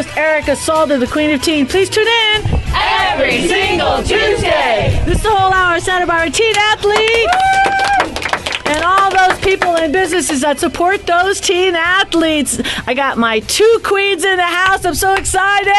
host, Erica Salda, the Queen of Teen. Please tune in every single Tuesday. This is the whole hour of Santa Barbara Teen Athletes. And all those people and businesses that support those teen athletes. I got my two queens in the house. I'm so excited.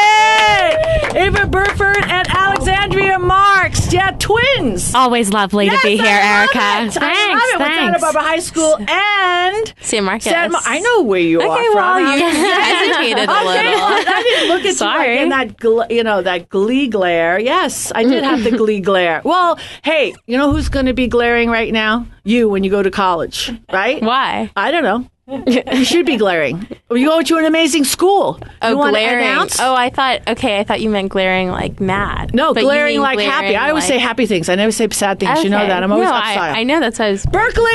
Eva Buford and Alexandra Marx. Yeah, twins. Always lovely to be here, Erica. Thanks. I love it. With Santa Barbara High School and San Marcos. I know where you are from. Well, you hesitated a little. I didn't look at you in that, that glee glare. Yes, I did have the glee glare. Well, hey, you know who's going to be glaring right now? You, when you go to college, right? Why? I don't know. You should be glaring. You go to an amazing school. Oh, you glaring. Oh, I thought you meant glaring like mad. No, but glaring like happy. I always say happy things. I never say sad things. Okay. You know that. I'm always upside. I know that's how it's... Berkeley!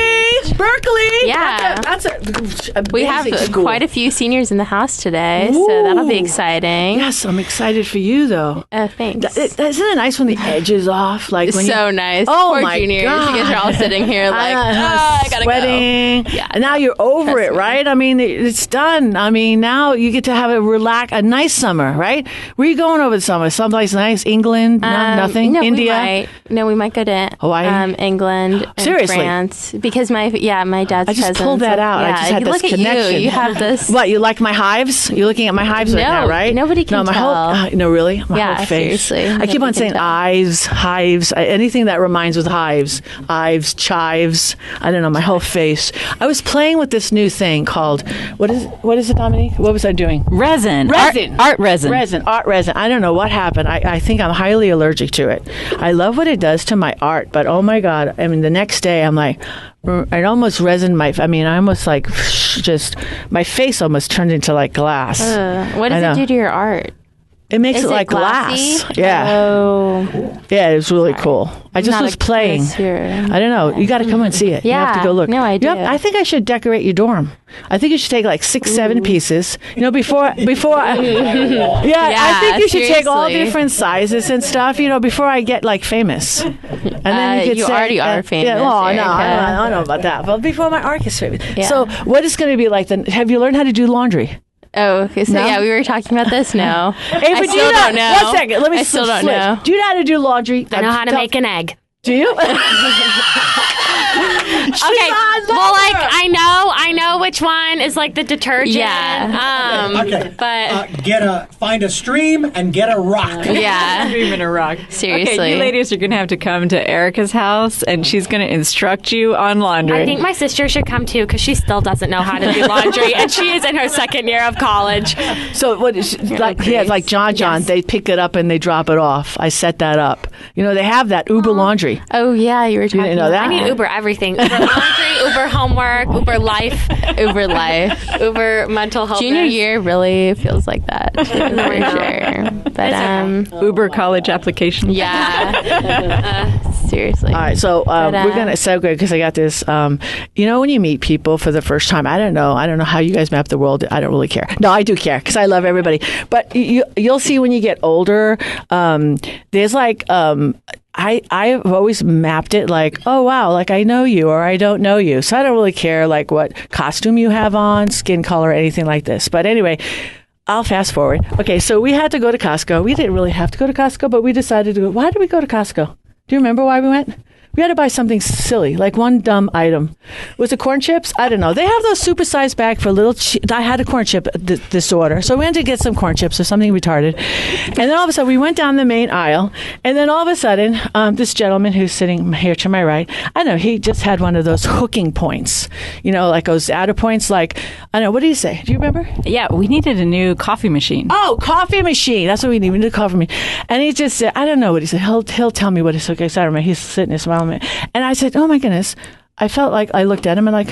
Yeah. That's a we have school. Quite a few seniors in the house today, so that'll be exciting. Yes, I'm excited for you, though. Thanks. Isn't it nice when the edge is off? Like it's when so nice. Oh, poor my juniors. God. You guys are all sitting here like, I gotta sweating. go. Yeah, and now you're over it, right? I mean, it's done. I mean, now you get to have a nice summer, right? Where are you going over the summer? Someplace nice? England? Nothing? No, India? We might go to Hawaii? England and Seriously? France. Because my dad's I just cousins, pulled that out. Yeah, I just had this connection. You have this. What, you like my hives? You're looking at my hives right now, right? Nobody can tell. No, really? My whole face. Seriously. I keep on saying hives, anything that rhymes with hives, chives. I don't know, my whole face. I was playing with this new thing called, what is it, Dominique? What was I doing? Resin. Art resin. Art resin. I don't know what happened. I think I'm highly allergic to it. I love what it does to my art, but oh my God. I mean, the next day I'm like, it almost resined I almost like just, my face almost turned into like glass. What does it do to your art? It makes it like glassy? Glass. Yeah. Oh. Yeah, it was really cool. I just was playing. I don't know. You got to come and see it. Yeah. You have to go look. No, I do. I think I should decorate your dorm. I think you should take like 6, 7 pieces. Before. I think you should take all different sizes and stuff. Before I get like famous. And then you could say, already are famous. Yeah, I don't know about that. But before my art is famous. Yeah. So what is going to be like? Have you learned how to do laundry? Oh, okay. So we were talking about this. No, hey, I still don't know. 1 second. Let me. I still don't know. Do you know how to do laundry? I know how to make an egg. Do you? Okay. Well, like I know which one is like the detergent. Yeah. Okay. But find a stream and get a rock. Yeah. Stream and a rock. Seriously. Okay, you ladies are gonna have to come to Erica's house, and she's gonna instruct you on laundry. I think my sister should come too because she still doesn't know how to do laundry, and she is in her second year of college. So what is like John? Yes. They pick it up and they drop it off. I set that up. They have that Uber laundry. Oh yeah, you were talking. You didn't know that? I need Uber everything. Uber laundry, Uber homework, Uber life, Uber mental health. Junior year really feels like that for sure. But Uber college application. Yeah. Seriously. All right, so we're gonna segue because I got this. When you meet people for the first time, I don't know how you guys map the world. I don't really care. No, I do care because I love everybody. But you'll see when you get older, there's like. I've always mapped it like, oh, wow, like I know you or I don't know you. So I don't really care like what costume you have on, skin color, anything like this. But anyway, I'll fast forward. Okay, so we had to go to Costco. We didn't really have to go to Costco, but we decided to go. Why did we go to Costco? Do you remember why we went? We had to buy something silly, like one dumb item. Was it corn chips? I don't know. They have those supersized bag for little. I had a corn chip disorder, so we went to get some corn chips or something retarded. And then all of a sudden, we went down the main aisle, and then all of a sudden, this gentleman who's sitting here to my right, I don't know, he just had one of those hooking points, like those outer points. Like I don't know. What do you say? Do you remember? Yeah, we needed a new coffee machine. Oh, coffee machine. That's what we needed. We needed a coffee machine. And he just said, I don't know what he said. He'll tell me what he's okay. So I don't remember. He's sitting there smiling. And I said, oh my goodness. I felt like I looked at him and like,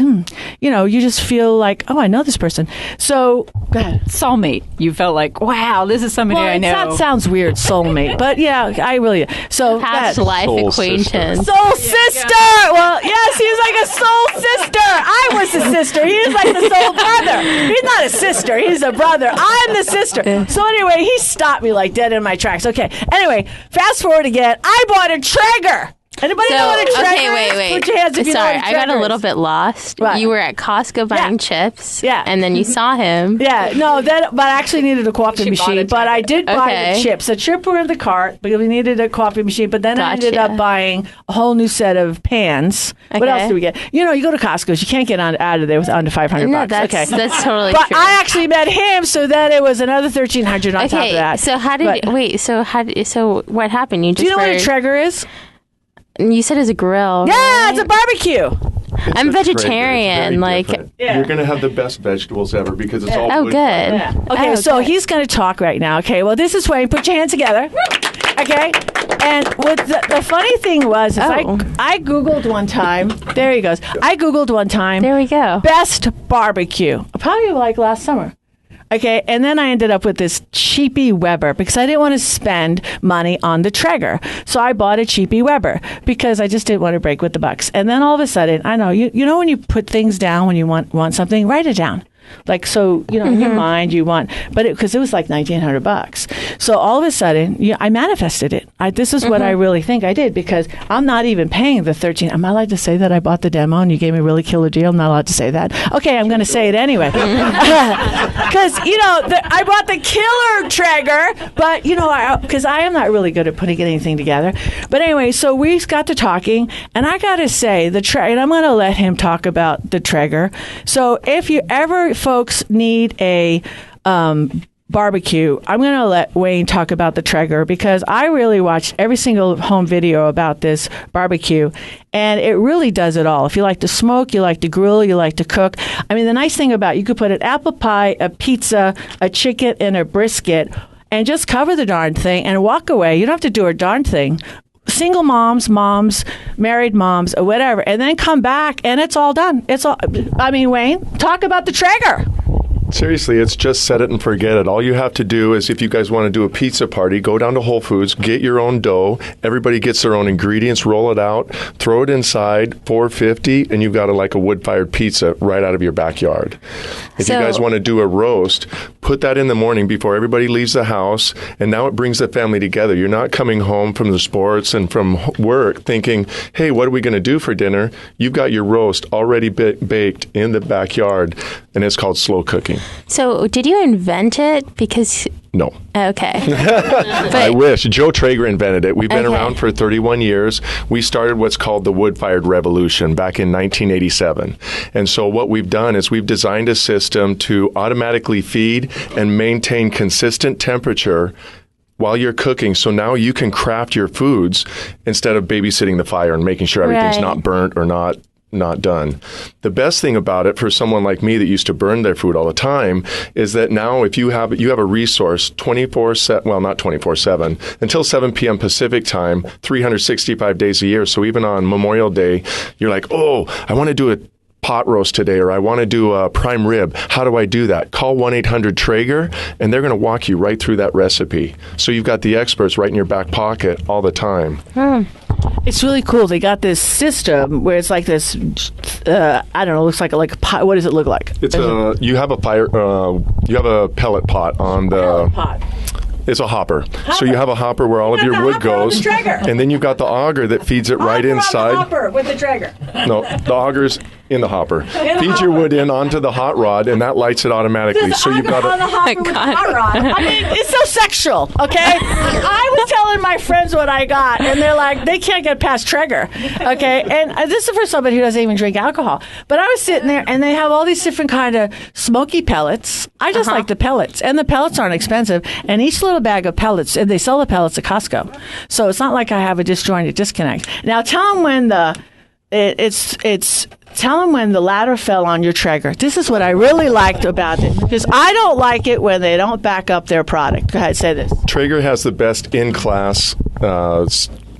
you just feel like, oh, I know this person. So, go ahead. Soulmate. You felt like, wow, this is somebody I know. That sounds weird, soulmate. But yeah, I really. So past life acquaintance. Soul sister. Well, yes, he's like a soul sister. I was a sister. He is like the soul brother. He's not a sister. He's a brother. I'm the sister. So anyway, he stopped me like dead in my tracks. Okay. Anyway, fast forward again. I bought a Traeger. Anybody know what a Traeger is? Wait. Put your hands if you know Sorry, what a I got Traeger a little is. bit lost. Right. You were at Costco buying chips. Yeah. And then you saw him. Yeah, no, but I actually needed a coffee machine. But I did buy the chips. The chips were in the cart, but we needed a coffee machine. But then I ended up buying a whole new set of pans. What else do we get? You know, you go to Costco's, you can't get out of there with under $500. No, that's totally but true. I actually met him, so then it was another $1,300 on top of that. So what happened? Do you know what a Traeger is? You said it's a grill. Yeah, right? it's a barbecue. I'm vegetarian. You're going to have the best vegetables ever because it's all good. Yeah. Okay, so he's going to talk right now. Okay, well, this is Wayne. Put your hands together. Okay, and what the funny thing was, is I Googled one time. There he goes. I Googled one time. There we go. Best barbecue. Probably like last summer. Okay, and then I ended up with this cheapy Weber because I didn't want to spend money on the Traeger. So I bought a cheapy Weber because I just didn't want to break with the bucks. And then all of a sudden, I know, you know when you put things down when you want something, write it down. Like, so, you know, in your mind you want, but because it was like $1,900. So all of a sudden, I manifested it. This is what I really think I did because I'm not even paying the $13. Am I allowed to say that I bought the demo and you gave me a really killer deal? I'm not allowed to say that. Okay, I'm going to say it anyway. Because, you know, I bought the killer Traeger, but, you know, because I am not really good at putting anything together. But anyway, so we got to talking, and I got to say, and I'm going to let him talk about the Traeger. So if you ever, folks, need a barbecue, I'm going to let Wayne talk about the Traeger because I really watched every single home video about this barbecue, and it really does it all. If you like to smoke, you like to grill, you like to cook. I mean, the nice thing about you could put an apple pie, a pizza, a chicken, and a brisket, and just cover the darn thing and walk away. You don't have to do a darn thing. Single moms, married moms, or whatever, and then come back and it's all done. Wayne, talk about the Traeger. Seriously, it's just set it and forget it. All you have to do is, if you guys want to do a pizza party, go down to Whole Foods, get your own dough. Everybody gets their own ingredients, roll it out, throw it inside, $4.50, and you've got a wood-fired pizza right out of your backyard. If you guys want to do a roast, put that in the morning before everybody leaves the house, and now it brings the family together. You're not coming home from the sports and from work thinking, hey, what are we going to do for dinner? You've got your roast already baked in the backyard, and it's called slow cooking. So did you invent it? Because... No. Okay. I wish. Joe Traeger invented it. We've been around for 31 years. We started what's called the wood-fired revolution back in 1987. And so what we've done is we've designed a system to automatically feed and maintain consistent temperature while you're cooking. So now you can craft your foods instead of babysitting the fire and making sure everything's not burnt or not done. The best thing about it for someone like me that used to burn their food all the time is that now if you have a resource 24/7, well, not 24/7, until 7 p.m. Pacific time, 365 days a year. So even on Memorial Day, you're like, oh, I want to do a pot roast today, or I want to do a prime rib. How do I do that? Call 1-800-TRAEGER, and they're going to walk you right through that recipe. So you've got the experts right in your back pocket all the time. It's really cool. They got this system where it's like this, I don't know, looks like a pot. What does it look like? It's you have a fire, you have a pellet pot on the... Pellet pot. It's a hopper. So you have a hopper where all of your wood goes, and then you've got the auger that feeds it right inside. The hopper with the Traeger. No, the auger's in the hopper. Feeds your wood in onto the hot rod, and that lights it automatically. So you've got on the hopper with the hot rod. I mean, it's so sexual. Okay, I was telling my friends what I got, and they're like, they can't get past Traeger. Okay, and this is for somebody who doesn't even drink alcohol. But I was sitting there, and they have all these different kind of smoky pellets. I just like the pellets, and the pellets aren't expensive. And each little bag of pellets, and they sell the pellets at Costco. So it's not like I have a disjointed disconnect. Now tell them when tell them when the ladder fell on your Traeger. This is what I really liked about it, because I don't like it when they don't back up their product. Go ahead, say this. Traeger has the best in-class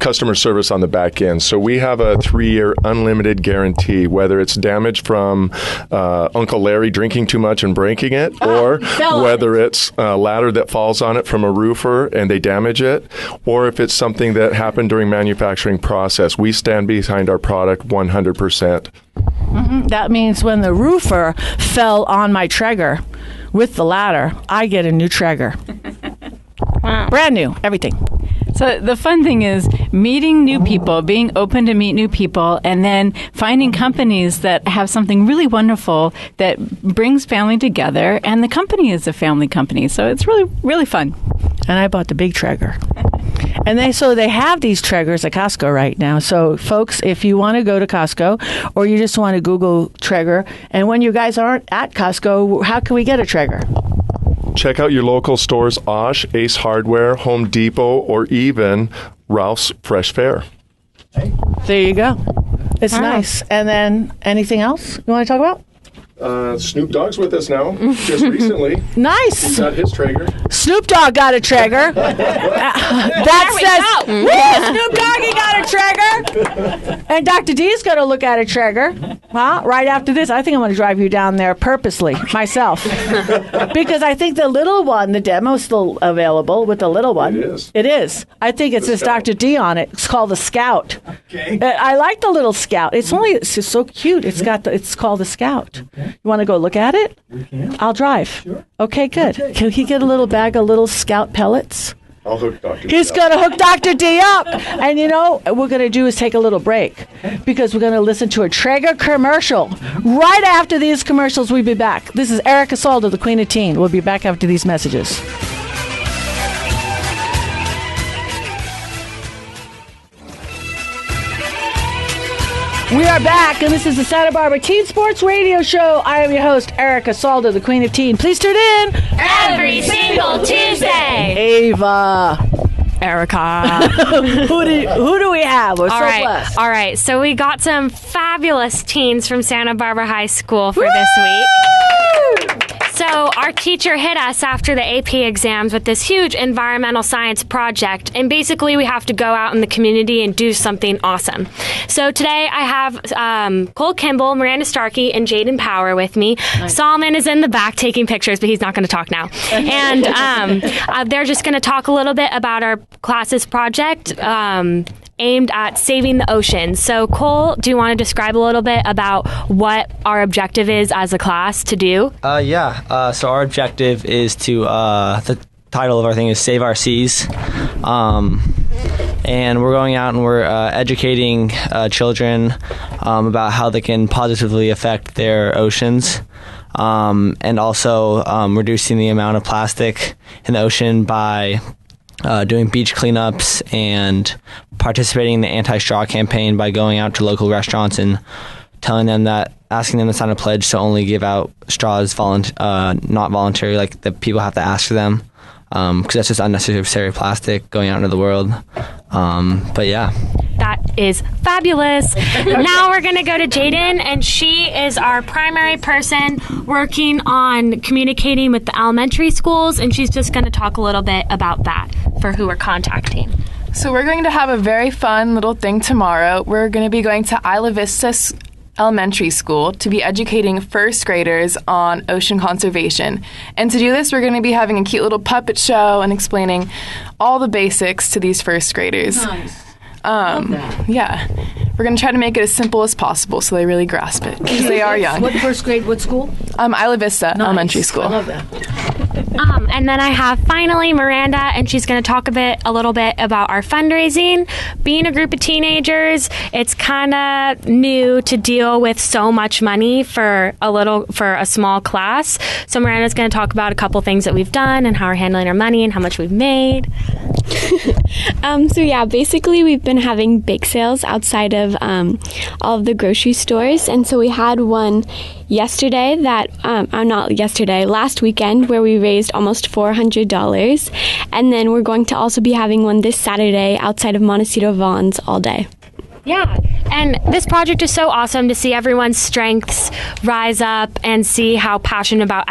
customer service on the back end. So we have a 3-year unlimited guarantee, whether it's damage from Uncle Larry drinking too much and breaking it, or whether it's a ladder that falls on it from a roofer and they damage it, or if it's something that happened during manufacturing process. We stand behind our product 100%. Mm-hmm. That means when the roofer fell on my Traeger with the ladder, I get a new Traeger. Wow. Brand new, everything. So the fun thing is meeting new people, being open to meet new people, and then finding companies that have something really wonderful that brings family together, and the company is a family company. So it's really, really fun. And I bought the big Traeger. And they have these Traegers at Costco right now. So, folks, if you want to go to Costco or you just want to Google Traeger, and when you guys aren't at Costco, how can we get a Traeger? Check out your local stores, Osh, Ace Hardware, Home Depot, or even Ralph's Fresh Fare. There you go. It's nice. And then anything else you want to talk about? Snoop Dogg's with us now, just recently. Nice. He's got his Traeger. Snoop Dogg got a Traeger. That says, woo, Snoop Doggy got a Traeger. And Dr. D's going to look at a Traeger. Well, right after this, I think I'm going to drive you down there purposely, myself. Because I think the little one, the demo's still available with the little one. It is. It is. I think it says Dr. D on it. It's called the Scout. Okay. I like the little Scout. It's just so cute. It's called the Scout. Okay. You want to go look at it? We can. I'll drive. Sure. Okay, good. Okay. Can he get a little bag of little Scout pellets? I'll hook Dr. He's going to hook Dr. D up. And you know, what we're going to do is take a little break because we're going to listen to a Traeger commercial. Right after these commercials, we'll be back. This is Erica Salda, the Queen of Teen. We'll be back after these messages. We are back, and this is the Santa Barbara Teen Sports Radio Show. I am your host, Erica Salda, the Queen of Teen. Please tune in Every single Tuesday. Ava. Erica. Who do we have? We're so blessed. All right. So we got some fabulous teens from Santa Barbara High School for this week. So our teacher hit us after the AP exams with this huge environmental science project, and basically we have to go out in the community and do something awesome. So today I have Cole Kimble, Miranda Starke, and Jaden Power with me. Nice. Solomon is in the back taking pictures, but he's not going to talk now. And they're just going to talk a little bit about our class's project aimed at saving the ocean. So Cole, do you want to describe a little bit about what our objective is as a class to do? So our objective is to, the title of our thing is Save Our Seas. And we're going out and we're educating children about how they can positively affect their oceans. And also reducing the amount of plastic in the ocean by doing beach cleanups and participating in the anti-straw campaign by going out to local restaurants and asking them to sign a pledge to only give out straws not voluntary, like the people have to ask for them, because that's just unnecessary plastic going out into the world. But yeah. That is fabulous. Now we're going to go to Jaden, and she is our primary person working on communicating with the elementary schools, and she's just going to talk a little bit about that for who we're contacting. So we're going to have a very fun little thing tomorrow. We're going to be going to Isla Vista Elementary School to be educating first graders on ocean conservation. And to do this, we're going to be having a cute little puppet show and explaining all the basics to these first graders. Nice. Yeah. We're going to try to make it as simple as possible so they really grasp it, because they are young. What first grade, what school? Isla Vista Elementary School. I love that. And then I have finally Miranda, and she's going to talk a little bit about our fundraising. Being a group of teenagers, it's kind of new to deal with so much money for a small class. So Miranda's going to talk about a couple things that we've done and how we're handling our money and how much we've made. Basically we've been having bake sales outside of all of the grocery stores, and so we had one yesterday last weekend, where we raised almost $400, and then we're going to also be having one this Saturday outside of Montecito Vaughn's all day. Yeah, and this project is so awesome to see everyone's strengths rise up and see how passionate how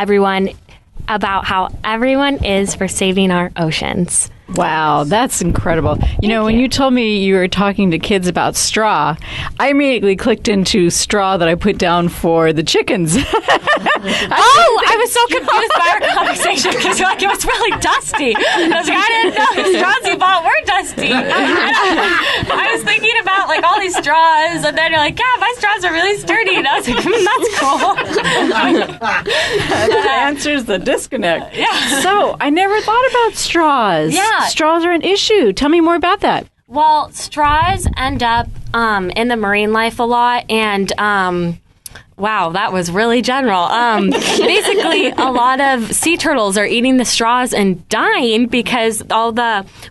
everyone is for saving our oceans. Wow, that's incredible. You know, when you told me you were talking to kids about straw, I immediately clicked into straw that I put down for the chickens. I was so confused by our conversation because it was really dusty. I was like, I didn't know the straws you bought were dusty. I was thinking about all these these straws, and then you're like, yeah, my straws are really sturdy. And I was like, that's cool. That answers the disconnect. Yeah. So I never thought about straws. Yeah. Straws are an issue. Tell me more about that. Well, straws end up in the marine life a lot, and wow, that was really general. Basically, a lot of sea turtles are eating the straws and dying because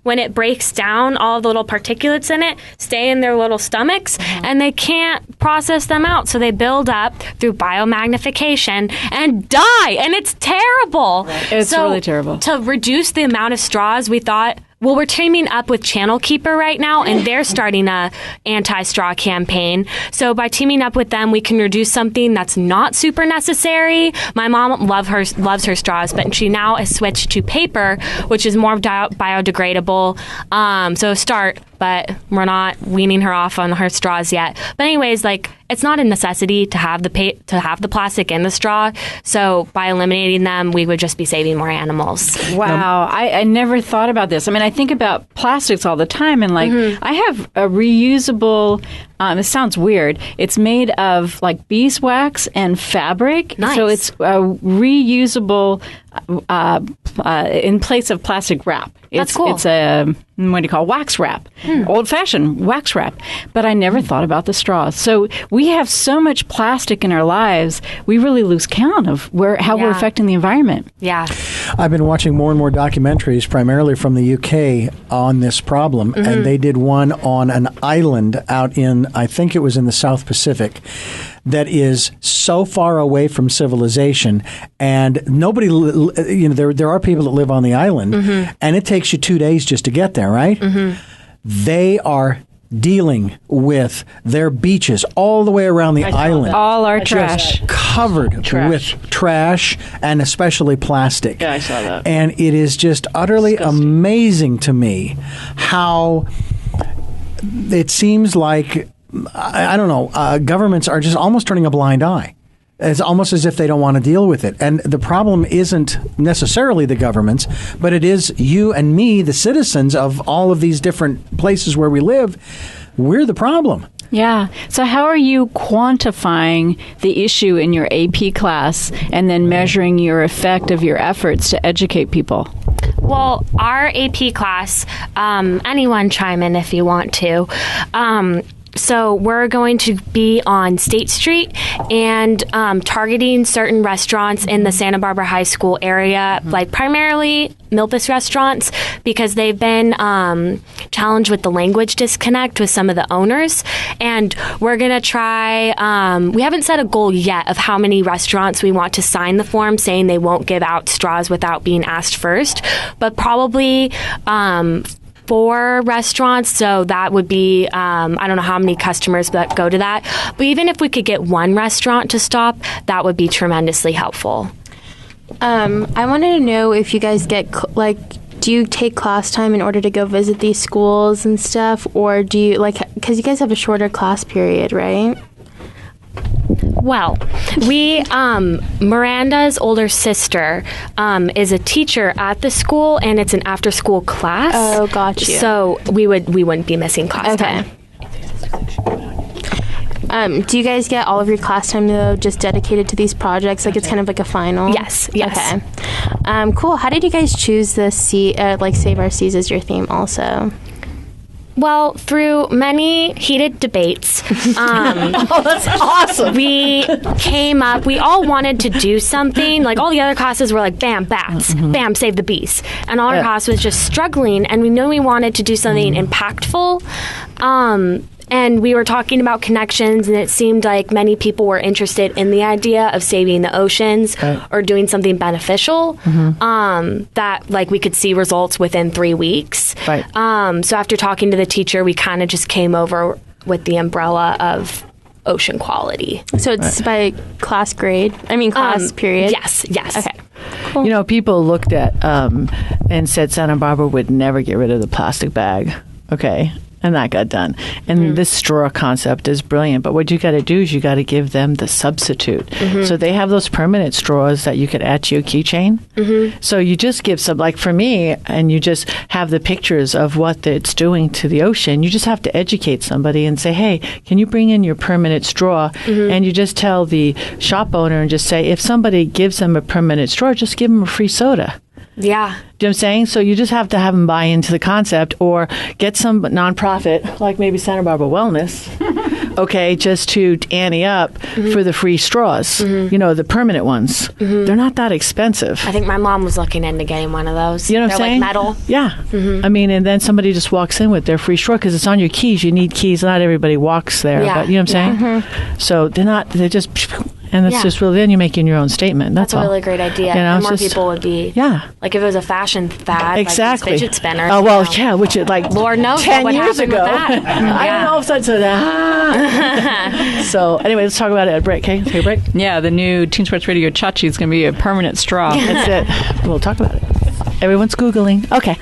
when it breaks down, all the little particulates in it stay in their little stomachs, and they can't process them out. So they build up through biomagnification and die, and it's terrible. It's really terrible. To reduce the amount of straws, we thought, well, we're teaming up with Channel Keeper right now, and they're starting a anti-straw campaign. So by teaming up with them, we can reduce something that's not super necessary. My mom loves her straws, but she now has switched to paper, which is more biodegradable. So start, but we're not weaning her off on her straws yet. But anyways, it's not a necessity to have the plastic in the straw. So by eliminating them, we would just be saving more animals. Wow, I never thought about this. I mean, I think about plastics all the time, and I have a reusable. It sounds weird. It's made of beeswax and fabric, Nice. So it's reusable in place of plastic wrap. That's cool. It's a what do you call wax wrap, old-fashioned wax wrap. But I never thought about the straws. So we have so much plastic in our lives, we really lose count of how we're affecting the environment. Yeah. I've been watching more and more documentaries, primarily from the UK, on this problem, and they did one on an island out in, I think it was in the South Pacific, that is so far away from civilization, and nobody, there are people that live on the island, and it takes you 2 days just to get there, right? They are dealing with their beaches all the way around the island. All our trash. Covered with trash, and especially plastic. Yeah, I saw that. And it is just utterly amazing to me how it seems like, I don't know, governments are just almost turning a blind eye. It's almost as if they don't want to deal with it. And the problem isn't necessarily the governments, but it is you and me, the citizens of all of these different places where we live. We're the problem. Yeah. So how are you quantifying the issue in your AP class and then measuring your effect of your efforts to educate people? Well, our AP class, anyone chime in if you want to. So we're going to be on State Street and targeting certain restaurants in the Santa Barbara High School area, primarily Milpas restaurants, because they've been challenged with the language disconnect with some of the owners. And we're going to try, we haven't set a goal yet of how many restaurants we want to sign the form saying they won't give out straws without being asked first, but probably 4 restaurants, so that would be, I don't know how many customers that go to that, but even if we could get one restaurant to stop, that would be tremendously helpful. I wanted to know if you guys get, do you take class time in order to go visit these schools and stuff, or do you, because you guys have a shorter class period, right? Well, Miranda's older sister is a teacher at the school, and it's an after-school class. Oh, got you. So we wouldn't be missing class time. Do you guys get all of your class time, though, just dedicated to these projects? It's kind of like a final? Yes. Okay. Cool. How did you guys choose the Save Our Seas as your theme also? Well, through many heated debates, Oh, that's awesome. we all wanted to do something. All the other classes were bam, bats, bam, save the bees. And our class was just struggling, and we knew we wanted to do something impactful. And we were talking about connections, and it seemed like many people were interested in the idea of saving the oceans or doing something beneficial that we could see results within 3 weeks. Right. So after talking to the teacher, we kind of just came over with the umbrella of ocean quality. So it's by class grade? Class period? Yes. Okay. Cool. People looked at and said Santa Barbara would never get rid of the plastic bag. Okay. And that got done. And this straw concept is brilliant. But what you got to do is you got to give them the substitute. So they have those permanent straws that you could add to your keychain. So you just give some, like for me, and you just have the pictures of what it's doing to the ocean. You just have to educate somebody and say, hey, can you bring in your permanent straw? And you just tell the shop owner and just say, if somebody gives them a permanent straw, just give them a free soda. Yeah. Do you know what I'm saying? So you just have to have them buy into the concept or get some nonprofit, like maybe Santa Barbara Wellness, okay, just to ante up for the free straws, you know, the permanent ones. They're not that expensive. I think my mom was looking into getting one of those. You know what I'm saying? They're like metal. Yeah. I mean, and then somebody just walks in with their free straw because it's on your keys. You need keys. Not everybody walks there. Yeah. But you know what I'm saying? So they're just... And it's just really, then you're making your own statement. That's a all. really great idea. You know, and more people would be, like if it was a fashion fad, exactly. like these fidget spinners. Oh, well, yeah, which is like Lord knows 10 what years happened ago. with that. I don't know if that's So anyway, let's talk about it at a break, okay? Take a break. Yeah, the new Teen Sports Radio Chachi is going to be a permanent straw. That's it. We'll talk about it. Everyone's Googling. Okay,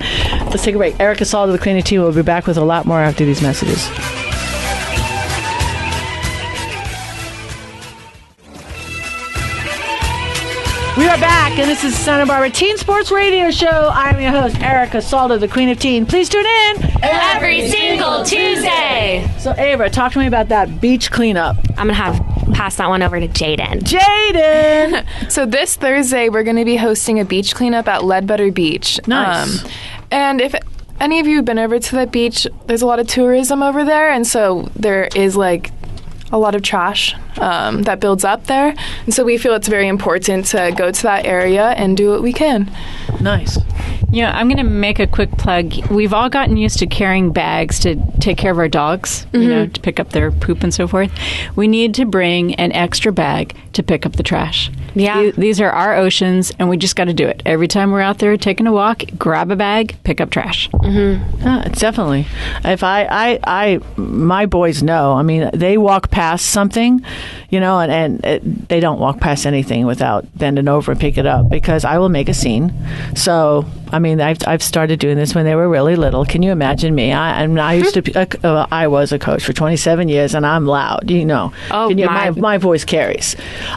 let's take a break. Erica Salda, the Cleaning Team, will be back with a lot more after these messages. We are back, and this is Santa Barbara Teen Sports Radio Show. I'm your host, Erica Salda, the Queen of Teen. Please tune in every single Tuesday. So, Ava, talk to me about that beach cleanup. I'm going to pass that one over to Jaden. Jaden! So this Thursday, we're going to be hosting a beach cleanup at Ledbetter Beach. Nice. And if any of you have been over to that beach, there's a lot of tourism over there, and so there is like a lot of trash that builds up there. And so we feel it's very important to go to that area and do what we can. Nice. Yeah, I'm going to make a quick plug. We've all gotten used to carrying bags to take care of our dogs, you know, to pick up their poop and so forth. We need to bring an extra bag to pick up the trash. Yeah. These are our oceans, and we just got to do it. Every time we're out there taking a walk, grab a bag, pick up trash. Definitely. If my boys know, I mean, they walk past something, you know, and they don't walk past anything without bending over and pick it up because I will make a scene. So, I mean, I've started doing this when they were really little. Can you imagine me? I used to. I was a coach for 27 years, and I'm loud. You know. Oh, my voice carries.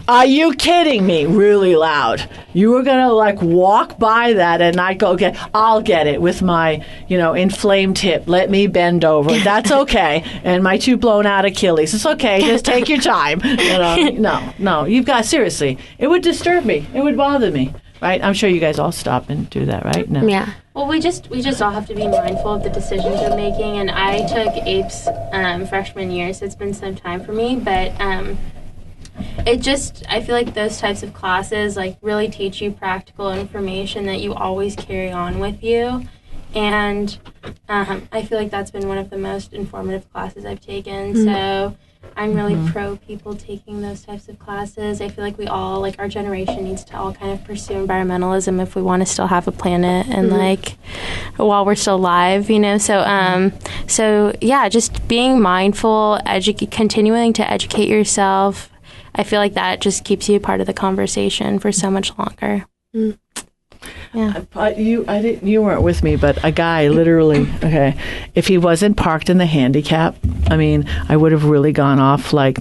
Are you kidding me? Really loud. You were gonna like walk by that, and I go, okay, I'll get it with my, you know, inflamed hip. Let me bend over. That's okay. And my two blown out Achilles. It's okay. Just take your time. You know, no. You've got seriously. It would disturb me. It would bother me. Right? I'm sure you guys all stop and do that, right? No. Yeah. Well, we just all have to be mindful of the decisions we're making. And I took APES freshman year, so it's been some time for me. But I feel like those types of classes like really teach you practical information that you always carry on with you. And I feel like that's been one of the most informative classes I've taken. So I'm really pro people taking those types of classes. I feel like we all, like our generation needs to all kind of pursue environmentalism if we want to still have a planet and like while we're still alive, you know. So yeah, just being mindful, continuing to educate yourself. I feel like that just keeps you part of the conversation for so much longer. Yeah. You weren't with me, but a guy literally, okay, if he wasn't parked in the handicap, I mean, I would have really gone off like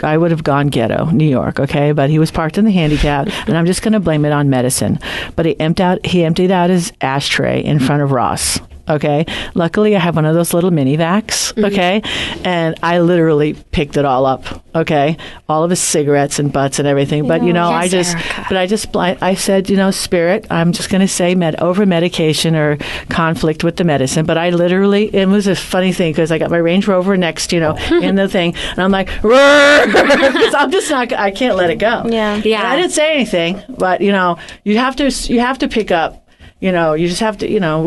I would have gone ghetto, New York, okay? But he was parked in the handicap, and I'm just going to blame it on medicine. But he emptied out his ashtray in front of Ross. Okay. Luckily, I have one of those little mini vacs. Okay. And I literally picked it all up. Okay. All of his cigarettes and butts and everything. But, you know, I said, you know, Spirit, I'm just going to say over medication or conflict with the medicine. But I literally, it was a funny thing because I got my Range Rover next, you know, in the thing. And I'm like, because I'm just not, I can't let it go. Yeah. Yeah. And I didn't say anything, but, you know, you have to pick up. You know, you just have to, you know,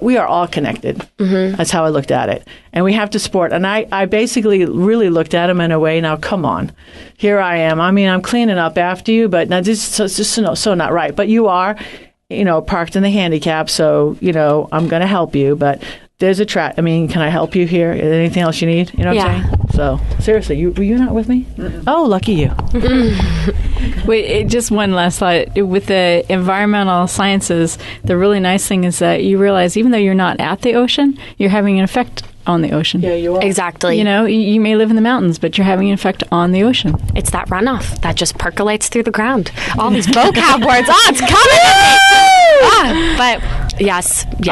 we are all connected. That's how I looked at it. And we have to support. And I basically really looked at him in a way, now, come on. Here I am. I mean, I'm cleaning up after you, but now this is just so not right. But you are, you know, parked in the handicap, so, you know, I'm going to help you. But there's a track. I mean, can I help you here? Is there anything else you need? You know what I'm saying? So, seriously, were you not with me? Oh, lucky you. Wait, just one last thought. With the environmental sciences, the really nice thing is that you realize even though you're not at the ocean, you're having an effect on the ocean. Yeah, you are. Exactly. You know, you may live in the mountains, but you're having an effect on the ocean. It's that runoff that just percolates through the ground. All these vocab words. Oh, it's coming! But yes. We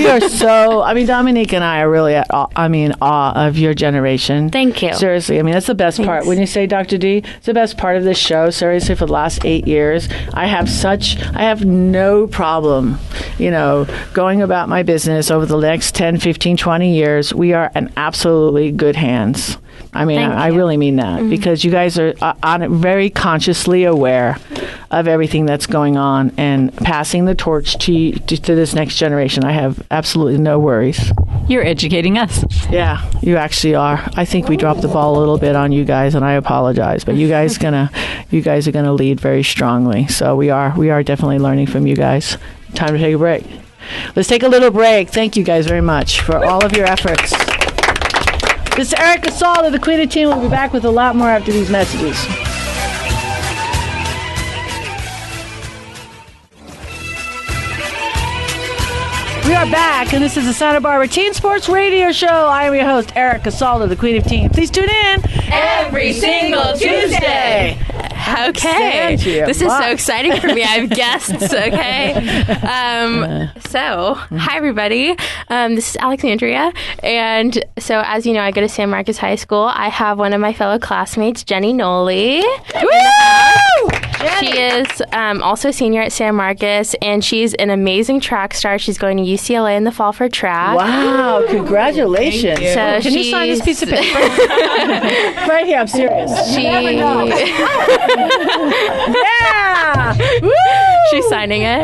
are so, Dominique and I are really at awe of your generation. Thank you. Seriously, that's the best part. When you say Dr. D, it's the best part of this show. Seriously, for the last 8 years, I have no problem, going about my business over the next 10, 15, 20 years. We are in absolutely good hands. I really mean that because you guys are very consciously aware of everything that's going on and passing the torch to this next generation. I have absolutely no worries. You're educating us. Yeah, you actually are. I think we dropped the ball a little bit on you guys, and I apologize. But you guys are gonna lead very strongly. So we are definitely learning from you guys. Time to take a break. Let's take a little break. Thank you guys very much for all of your efforts. This is Erica Salda, the Queen of Teen. We'll be back with a lot more after these messages. We are back, and this is the Santa Barbara Teen Sports Radio Show. I am your host, Erica Salda, the Queen of Teen. Please tune in every single Tuesday. Okay. This is so exciting for me. I have guests, okay? Hi, everybody. This is Alexandra. And so, as you know, I go to San Marcos High School. I have one of my fellow classmates, Nnoli. She is also a senior at San Marcos, and she's an amazing track star. She's going to UCLA in the fall for track. Wow, congratulations. So can you sign this piece of paper? Right here, I'm serious. Yeah! Woo! She's signing it.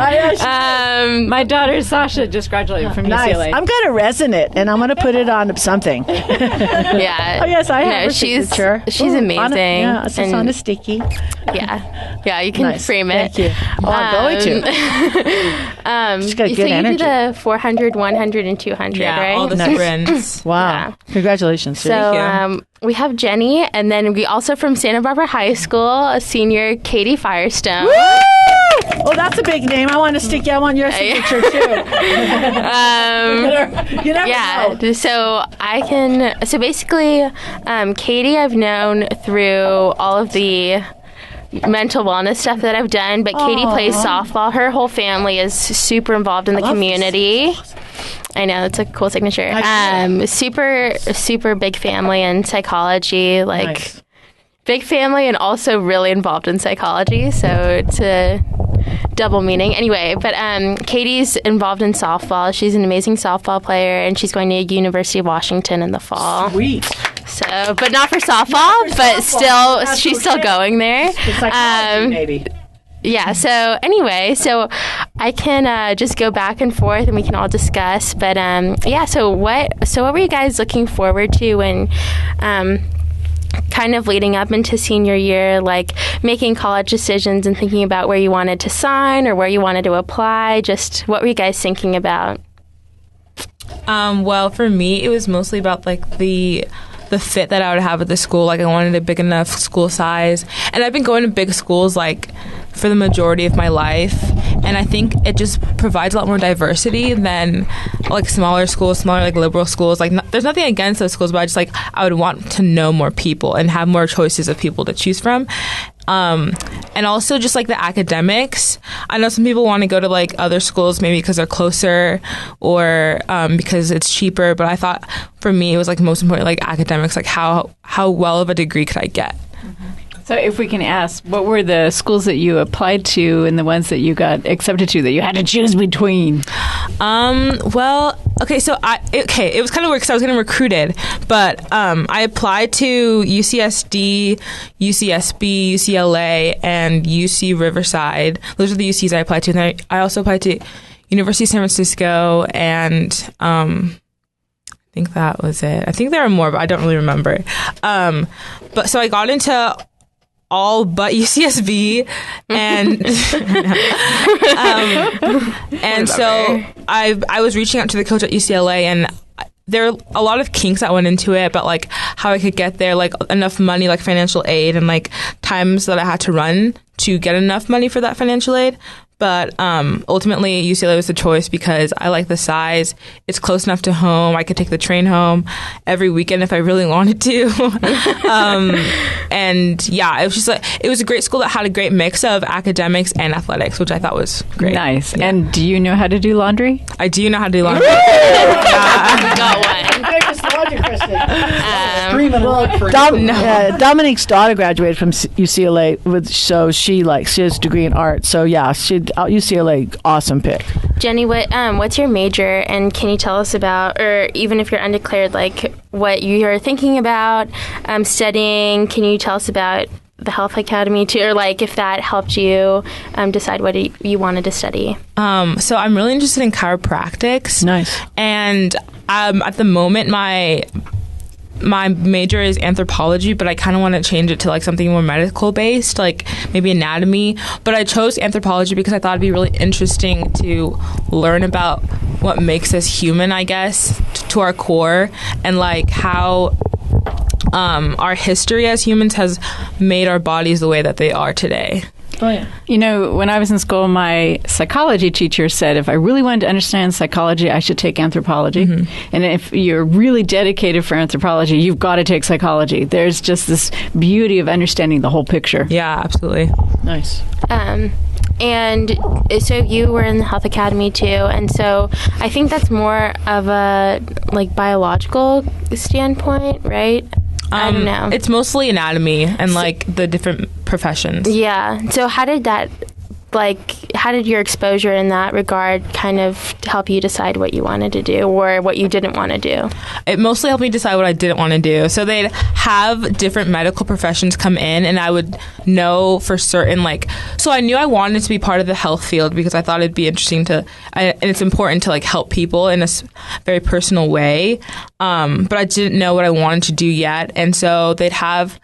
My daughter Sasha just graduated from UCLA. I'm going to resin it, and I'm going to put it on something. Yeah. Oh, yes, I have her she's signature. amazing. It's on a sticky. Yeah, you can frame it. Thank you. Oh, I'm going to. She's got good energy. You do the 400, 100, and 200, right? all the sprints. Wow. Yeah. Congratulations. So we have Jenny, and then we also from Santa Barbara High School, a senior, Katie Firestone. Woo! Oh, that's a big name. I want to stick you. I want your signature too. You never know. So I can. So basically, Katie, I've known through all of the mental wellness stuff that I've done, but Katie plays softball. Her whole family is super involved in the community. I know, it's a cool signature. Super big family in psychology, big family and also really involved in psychology, so it's a double meaning. Anyway, but Katie's involved in softball. She's an amazing softball player, and she's going to University of Washington in the fall. Sweet. So, but not for softball, but still, she's still going there. It's psychology, maybe. Yeah, so anyway, so I can just go back and forth and we can all discuss. But so what were you guys looking forward to when kind of leading up into senior year, like making college decisions and thinking about where you wanted to sign or where you wanted to apply? Just what were you guys thinking about? Well, for me, it was mostly about the fit that I would have at the school. I wanted a big enough school size, and I've been going to big schools for the majority of my life, and I think it just provides a lot more diversity than smaller schools, smaller liberal schools. There's nothing against those schools, but I would want to know more people and have more choices of people to choose from. And also just the academics. I know some people want to go to other schools maybe because they're closer or because it's cheaper, but I thought for me it was most important academics, how well of a degree could I get. So if we can ask, what were the schools that you applied to and the ones that you got accepted to that you had to choose between? It was kind of weird because I was getting recruited, but I applied to UCSD, UCSB, UCLA, and UC Riverside. Those are the UCs I applied to. And I also applied to University of San Francisco, and I think that was it. I think there are more, but I don't really remember. But so I got into all but UCSB, and and so I was reaching out to the coach at UCLA, and there are a lot of kinks that went into it, but how I could get there, enough money, financial aid, and times that I had to run to get enough money for that financial aid. But ultimately, UCLA was the choice because I like the size. It's close enough to home. I could take the train home every weekend if I really wanted to. And yeah, it was just like, it was a great school that had a great mix of academics and athletics, which I thought was great. Nice. Yeah. And do you know how to do laundry? I do know how to do laundry. Got one. Dominique's daughter graduated from UCLA, so she has a degree in art. So yeah, UCLA, awesome pick. Jenny, what's your major, and can you tell us about, or even if you're undeclared, like what you're thinking about studying? Can you tell us about the Health Academy too, or like if that helped you decide what you wanted to study? So I'm really interested in chiropractics. Nice. And at the moment, my major is anthropology, but I kind of want to change it to like something more medical based, like maybe anatomy. But I chose anthropology because I thought it'd be really interesting to learn about what makes us human, I guess, to our core, and like how our history as humans has made our bodies the way that they are today. Oh, yeah. You know, when I was in school, my psychology teacher said if I really wanted to understand psychology, I should take anthropology. Mm-hmm. And if you're really dedicated for anthropology, you've got to take psychology. There's just this beauty of understanding the whole picture. Yeah, absolutely. Nice. And so you were in the Health Academy too, and so I think that's more of a like biological standpoint, right? I don't know. It's mostly anatomy and like the different professions. Yeah. So how did your exposure in that regard kind of help you decide what you wanted to do or what you didn't want to do? It mostly helped me decide what I didn't want to do. So they'd have different medical professions come in, and I would know for certain, so I knew I wanted to be part of the health field because I thought it'd be interesting and it's important to help people in a very personal way. But I didn't know what I wanted to do yet. And so they'd have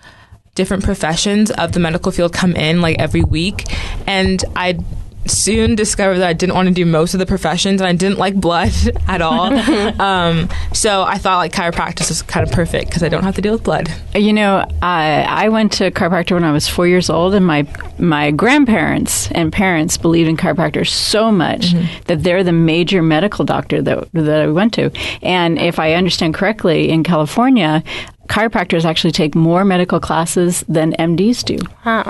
different professions of the medical field come in every week, and I soon discovered that I didn't want to do most of the professions, and I didn't like blood at all. So I thought chiropractic is kind of perfect because I don't have to deal with blood. You know, I went to chiropractor when I was 4 years old, and my grandparents and parents believed in chiropractors so much that they're the major medical doctor that I went to. And if I understand correctly, in California, chiropractors actually take more medical classes than MDs do. Huh.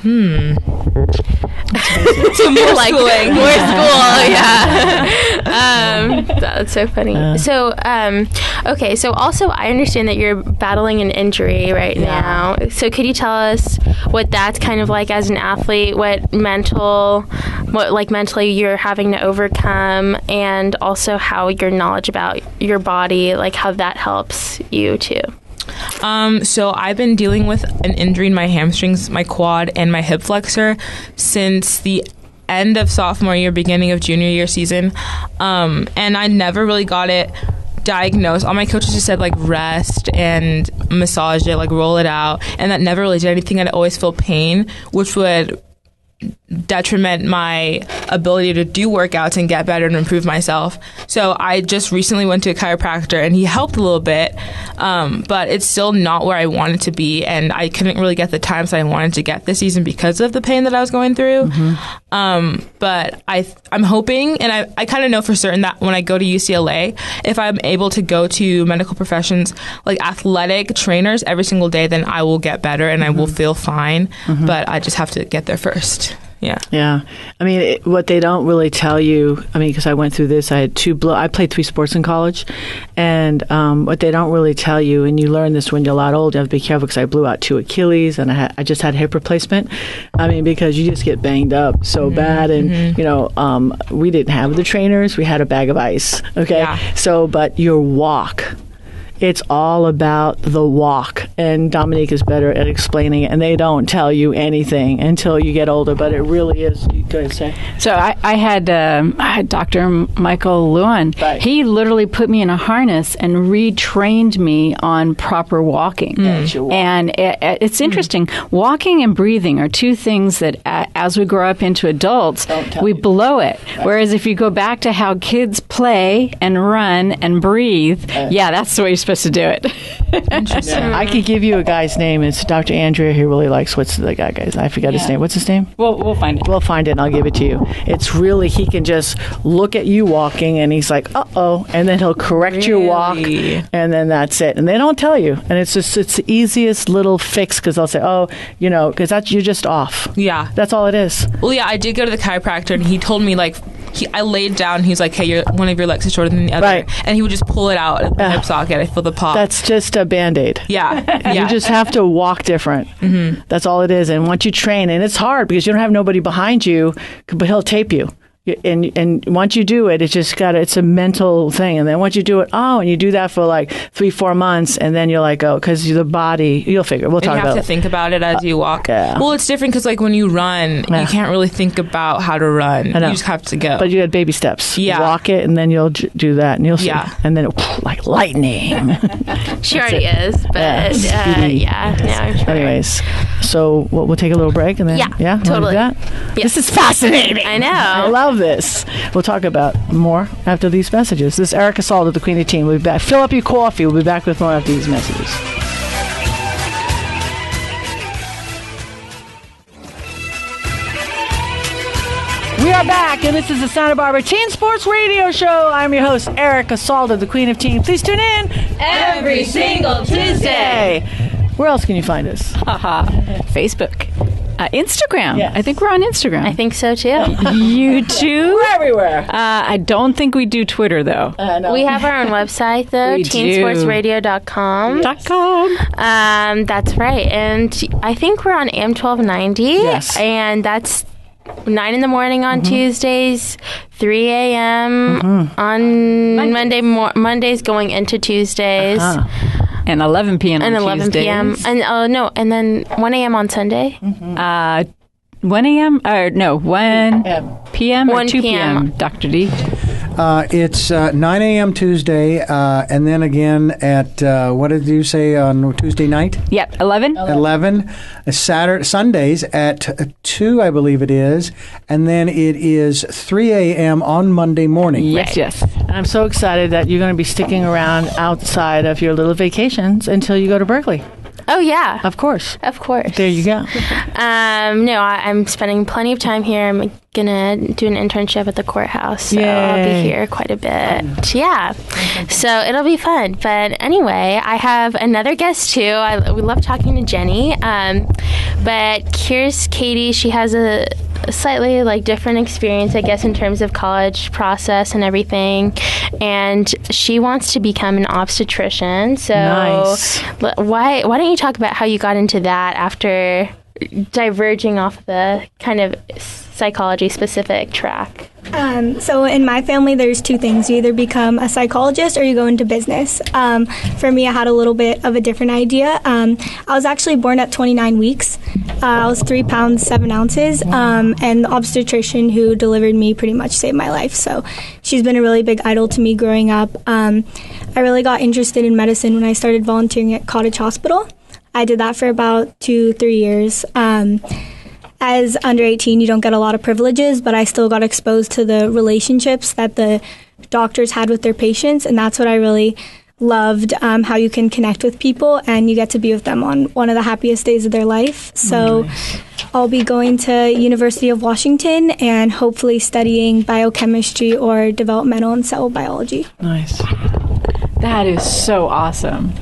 So more schooling. More school, yeah. That's so funny. So, okay, so also I understand that you're battling an injury right now. So could you tell us what that's kind of like as an athlete, what mentally you're having to overcome, and also how your knowledge about your body, how that helps you too? So I've been dealing with an injury in my hamstrings, my quad, and my hip flexor since the end of sophomore year, beginning of junior year season. And I never really got it diagnosed. All my coaches just said rest and massage it, roll it out, and that never really did anything. I'd always feel pain, which would detriment my ability to do workouts and get better and improve myself. So I just recently went to a chiropractor, and he helped a little bit, but it's still not where I wanted to be, and I couldn't really get the times that I wanted to get this season because of the pain that I was going through. But I'm hoping, and I kind of know for certain that when I go to UCLA, if I'm able to go to medical professions like athletic trainers every single day, then I will get better and I will feel fine. But I just have to get there first. Yeah. Yeah. I mean, what they don't really tell you, because I went through this, I played 3 sports in college, and what they don't really tell you, and you learn this when you're a lot older, you have to be careful, because I blew out 2 Achilles, and I just had hip replacement. Because you just get banged up so bad, and, we didn't have the trainers, we had a bag of ice, okay? Yeah. So, but your walk, it's all about the walk, and Dominique is better at explaining it, and they don't tell you anything until you get older, but it really is. Go ahead, say. So I had Dr. Michael Lewin. Right. He literally put me in a harness and retrained me on proper walking. And it's interesting. Walking and breathing are 2 things that as we grow up into adults, we blow it. Right. Whereas if you go back to how kids play and run and breathe, that's the way you're supposed to do it. Interesting. I could give you a guy's name. It's Dr. Andrea. He really likes what's the guy's. I forgot his name. What's his name? We'll find it. We'll find it and I'll give it to you. It's really, he can just look at you walking and he's like, uh-oh, and then he'll correct your walk and then that's it. And they don't tell you. And it's the easiest little fix because they'll say, oh, because you're just off. Yeah. That's all it is. Well, yeah, I did go to the chiropractor and he told me I laid down. He's like, "Hey, one of your legs is shorter than the other," and he would just pull it out at the hip socket. I feel the pop. That's just a Band-Aid. Yeah. You just have to walk different. Mm-hmm. That's all it is. And once you train, and it's hard because you don't have nobody behind you, but he'll tape you. And once you do it, it's a mental thing. And then once you do it, and you do that for like 3-4 months, and then you're like, because the body, you'll figure. We'll talk about it. You have to think about it as you walk. Yeah. Well, it's different because like when you run, you can't really think about how to run. You just have to go. But you had baby steps. Yeah. Walk it, and then you'll do that, and you'll see. Yeah. And then like lightning. She already is, but No, I'm sure. Anyways, so we'll take a little break, and then totally. That? This is fascinating. I know. I love this. We'll talk about more after these messages. This is Erica Salda, the Queen of Teen. We'll be back. Fill up your coffee. We'll be back with more after these messages. We are back, and this is the Santa Barbara Teen Sports Radio Show. I'm your host, Erica Salda, the Queen of Teen. Please tune in every single Tuesday. Where else can you find us? Facebook. Instagram. Yes. I think we're on Instagram. I think so too. YouTube. We're everywhere. I don't think we do Twitter though. No. We have our own website though, teensportsradio.com. That's right. And I think we're on AM 1290. Yes. And that's 9 in the morning on Tuesdays, 3 a.m. on Mondays going into Tuesdays. And 11 p.m. And on 11 Tuesdays. p.m. And then 1 a.m. on Sunday. 1 a.m. or no, 1 p.m. or 1 2 p.m. Dr. D. It's 9 a.m. Tuesday, and then again at, what did you say, on Tuesday night? Yep, 11. 11. Sundays at 2, I believe it is, and then it is 3 a.m. on Monday morning. Yes. And I'm so excited that you're going to be sticking around outside of your little vacations until you go to Berkeley. Oh, yeah. Of course. There you go. No, I'm spending plenty of time here. I'm going to do an internship at the courthouse. So I'll be here quite a bit. Yeah. So it'll be fun. But anyway, I have another guest, too. We love talking to Jenny. But here's Katie. She has a slightly different experience, I guess, in terms of college process and everything. And she wants to become an obstetrician. So nice. Why don't you talk about how you got into that after diverging off the kind of psychology-specific track? So in my family, there's two things. You either become a psychologist or you go into business. For me, I had a little bit of a different idea. I was actually born at 29 weeks. I was 3 pounds, 7 ounces, and the obstetrician who delivered me pretty much saved my life. So she's been a really big idol to me growing up. I really got interested in medicine when I started volunteering at Cottage Hospital. I did that for about 2-3 years. As under 18, you don't get a lot of privileges, but I still got exposed to the relationships that the doctors had with their patients, and that's what I really loved, how you can connect with people and you get to be with them on one of the happiest days of their life. So I'll be going to University of Washington and hopefully studying biochemistry or developmental and cell biology. Nice. That is so awesome.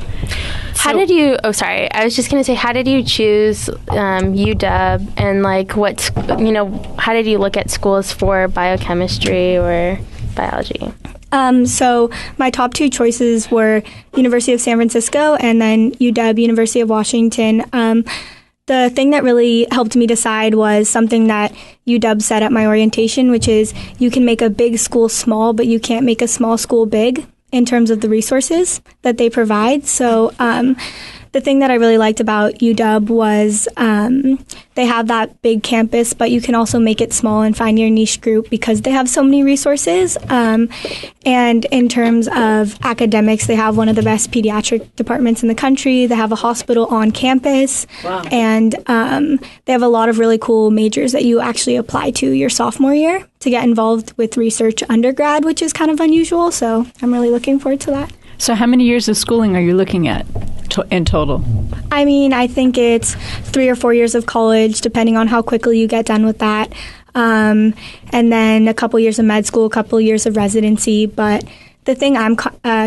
How did you, I was just going to say, how did you choose UW and how did you look at schools for biochemistry or biology? So my top 2 choices were University of San Francisco and then UW, University of Washington. The thing that really helped me decide was something that UW said at my orientation, which is you can make a big school small, but you can't make a small school big in terms of the resources that they provide. So the thing that I really liked about UW was they have that big campus, but you can also make it small and find your niche group because they have so many resources. And in terms of academics, they have one of the best pediatric departments in the country. They have a hospital on campus. Wow. And they have a lot of really cool majors that you actually apply to your sophomore year to get involved with research undergrad, which is kind of unusual. So I'm really looking forward to that. So how many years of schooling are you looking at in total? I mean, I think it's 3 or 4 years of college, depending on how quickly you get done with that. And then a couple years of med school, a couple years of residency. But the thing I'm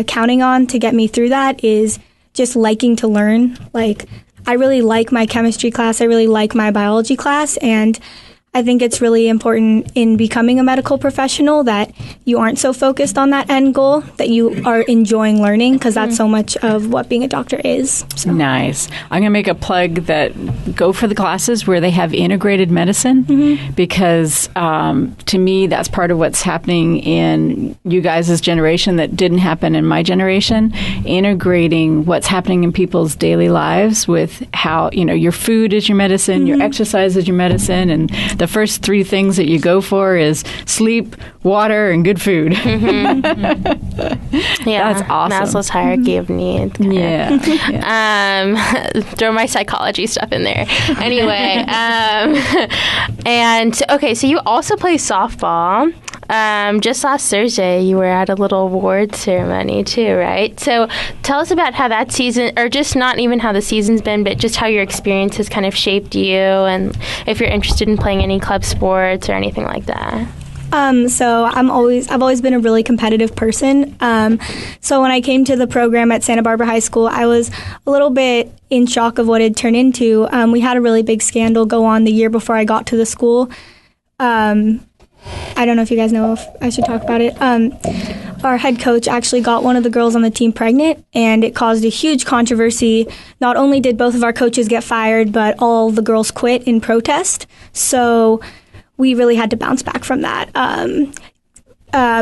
counting on to get me through that is just liking to learn. Like, I really like my chemistry class. I really like my biology class. And I think it's really important in becoming a medical professional that you aren't so focused on that end goal, that you are enjoying learning, because that's so much of what being a doctor is. So. Nice. I'm going to make a plug that go for the classes where they have integrated medicine, because to me, that's part of what's happening in you guys' generation that didn't happen in my generation, integrating what's happening in people's daily lives with how, your food is your medicine, your exercise is your medicine, and the first 3 things that you go for is sleep, water, and good food. Yeah, that's awesome. Maslow's hierarchy of needs. Yeah. Throw my psychology stuff in there. Anyway, and okay, so you also play softball. Just last Thursday, you were at a little award ceremony too, right? So tell us about how that season, or just not even how the season's been, but just how your experience has kind of shaped you, and if you're interested in playing any club sports or anything like that. So I've always been a really competitive person. So when I came to the program at Santa Barbara High School, I was a little bit in shock of what it turned into. We had a really big scandal go on the year before I got to the school. I don't know if you guys know if I should talk about it. Our head coach actually got one of the girls on the team pregnant, and it caused a huge controversy. Not only did both of our coaches get fired, but all the girls quit in protest. So we really had to bounce back from that.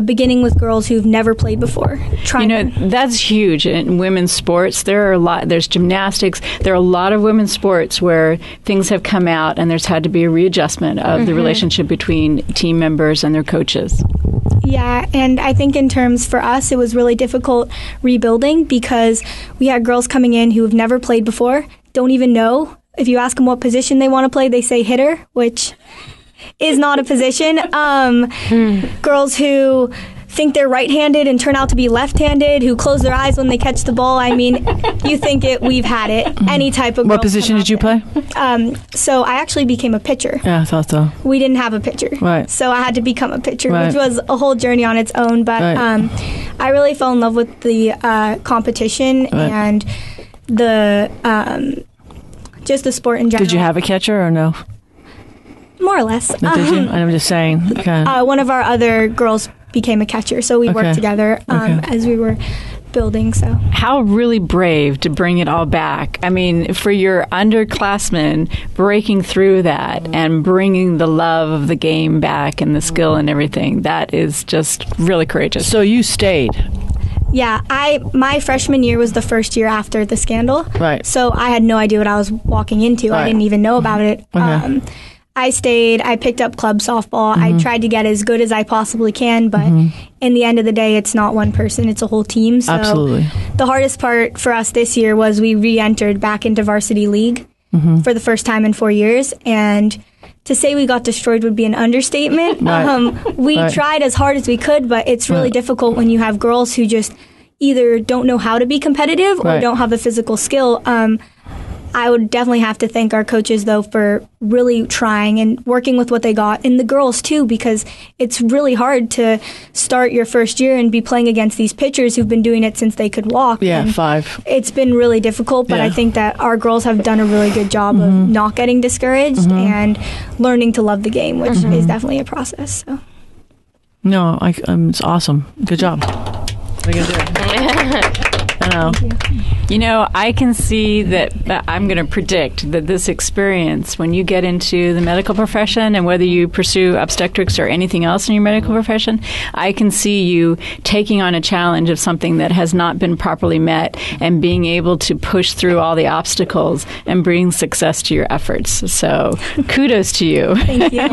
Beginning with girls who've never played before. That's huge in women's sports. There's gymnastics. There are a lot of women's sports where things have come out and there's had to be a readjustment of the relationship between team members and their coaches. Yeah, and I think in terms for us, it was really difficult rebuilding because we had girls coming in who have never played before, don't even know. If you ask them what position they want to play, they say hitter, which is not a position. Girls who think they're right-handed and turn out to be left-handed, who close their eyes when they catch the ball. I mean, you think we've had it. Any type of. What position did you play? So I actually became a pitcher. Yeah, I thought so. We didn't have a pitcher. Right. So I had to become a pitcher, Right. which was a whole journey on its own. But I really fell in love with the competition and the just the sport in general. Did you have a catcher or no? More or less. Did you? I'm just saying. Okay. One of our other girls became a catcher, so we worked together as we were building. So how really brave to bring it all back. I mean, for your underclassmen breaking through that and bringing the love of the game back and the skill and everything, that is just really courageous. So you stayed. Yeah, my freshman year was the first year after the scandal. Right. So I had no idea what I was walking into. Right. I didn't even know about it. Okay. I stayed. I picked up club softball. I tried to get as good as I possibly can, but in the end of the day, it's not one person. It's a whole team. So Absolutely. The hardest part for us this year was we re-entered back into varsity league for the first time in 4 years. And to say we got destroyed would be an understatement. Right. We tried as hard as we could, but it's really difficult when you have girls who just either don't know how to be competitive or don't have the physical skill. I would definitely have to thank our coaches, though, for really trying and working with what they got. And the girls, too, because it's really hard to start your first year and be playing against these pitchers who've been doing it since they could walk. Yeah, and 5. It's been really difficult, but I think that our girls have done a really good job of not getting discouraged and learning to love the game, which is definitely a process. So. No, it's awesome. Good job. What are you going to do? I know. You know, I can see that I'm going to predict that this experience, when you get into the medical profession and whether you pursue obstetrics or anything else in your medical profession, I can see you taking on a challenge of something that has not been properly met and being able to push through all the obstacles and bring success to your efforts. So kudos to you. Thank you.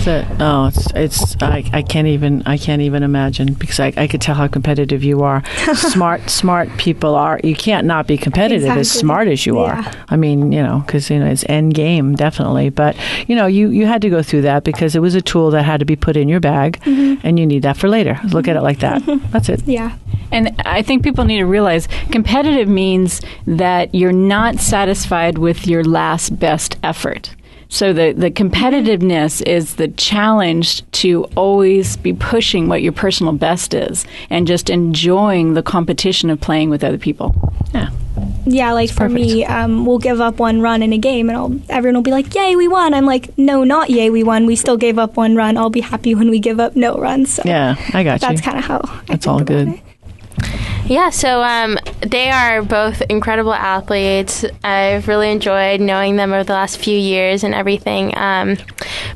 That's it. No, it's I can't even imagine, because I could tell how competitive you are. Smart people are. You can't not be competitive as smart as you are. I mean, because it's end game, definitely. But you had to go through that because it was a tool that had to be put in your bag, and you need that for later. Look at it like that. That's it. Yeah. And I think people need to realize competitive means that you're not satisfied with your last best effort. So the competitiveness is the challenge to always be pushing what your personal best is and just enjoying the competition of playing with other people. Yeah. Yeah, like for me, we'll give up one run in a game and everyone will be like, yay, we won. I'm like, no, not yay, we won. We still gave up one run. I'll be happy when we give up no runs. So yeah, I got you. That's kind of how that's all good. Yeah, so they are both incredible athletes. I've really enjoyed knowing them over the last few years and everything.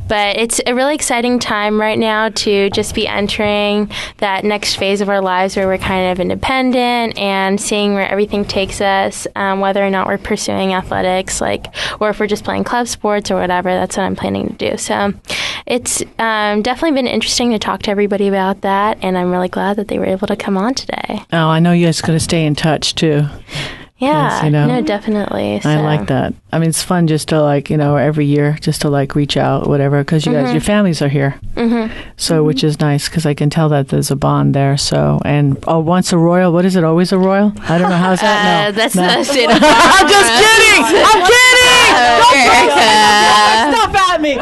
But it's a really exciting time right now to just be entering that next phase of our lives where we're kind of independent and seeing where everything takes us, whether or not we're pursuing athletics, or if we're just playing club sports or whatever. That's what I'm planning to do. So it's definitely been interesting to talk to everybody about that, and I'm really glad that they were able to come on today. Oh, I know you guys are going to stay in touch too. Yeah, no, definitely. So. I like that. I mean, it's fun just to every year just to reach out, whatever, because you guys, your families are here. So, which is nice because I can tell that there's a bond there. So, and once a Royal, what is it? Always a Royal? I don't know. How's that? No, that's no. the state. I'm just kidding. I'm kidding. Don't stop at me.